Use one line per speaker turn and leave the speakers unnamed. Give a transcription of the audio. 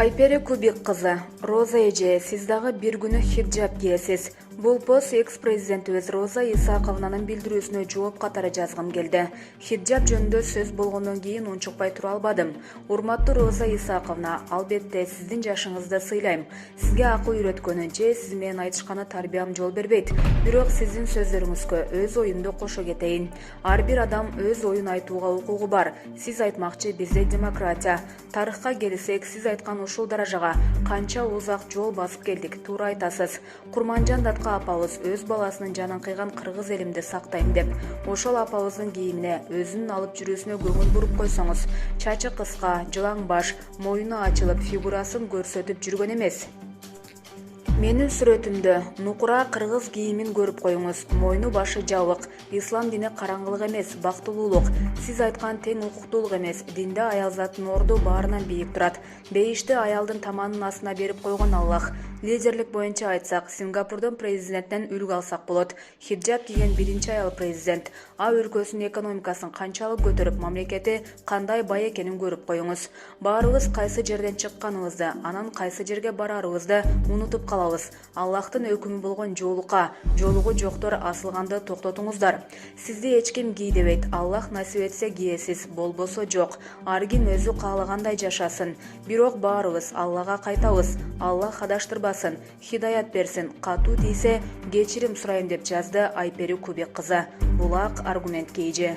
Айпери Кубик кызы, Роза эже, сиз дагы бир күнү хиджаб кийесиз. Бул пост экс-президентибиз Роза Исаковнанын билдирүүсүнө жооп катары жазгым келди. Хиджаб жөнүндө сөз болгондон кийин унчукпай тура албадым. Урматтуу Роза Исаковна, албетте сиздин жашыңызды сыйлайм. Сизге акыл үйрөткөнү же сиз менен айтышканы тарбиям жол бербейт. Бирок сиздин сөздөрүңүзгө өз оюмду кошо кетейин. Ар бир адам өз оюн айтууга укугу бар. Сиз айтмакчы бизде демократия. Тарыхка келсек, сиз айткан ушул даражага канча узак жол басып келдик, туура айтасыз. Курманжан Датка апабыз өз баласынын жанын кыйган кыргыз элимди сактайм деп, ошол апабыздын кийимине, өзүнүн алып жүрүүсүнө көңүл буруп койсоңуз, чачы кыска, жылаң баш, моюну ачылып, фигурасын көрсөтүп жүргөн эмес. Менин сүрөтүмдө нукура кыргыз кийимин көрүп коюңуз. Мойну башы жабык. Ислам дини караңгылык эмес, бактылуулук. Сиз айткан тең укуктуулук эмес. Динде аялзаттын орду баарынан бийик турат. Бейишти аялдын таманынын астына берип койгон Аллах. Лидерлик боюнча айтсак, Сингапурдун президентинен үлгү алсак болот. Хиджаб кийген биринчи аял президент. А өлкөсүнүн экономикасын канчалык көтөрүп, мамлекети кандай бай экенин көрүп коюңуз. Баарыбыз кайсы жерден чыкканыбызды, анан кайсы жерге барарыбызды унутуп калабыз. Аллахтын өкүмү болгон жолугу жоктор асылганды токтотуңуздар. Сизди эч ким кий дебейт. Аллах насип этсе кийесиз, болбосо жок. Ар ким өзү каалагандай жашасын. Бирок баарыбыз Аллага кайтабыз. Аллах адаштырбасын, хидаят берсин. Катуу тийсе кечирим сурайм деп жазды Айпери Кубик кызы. Булак аргумент кейже.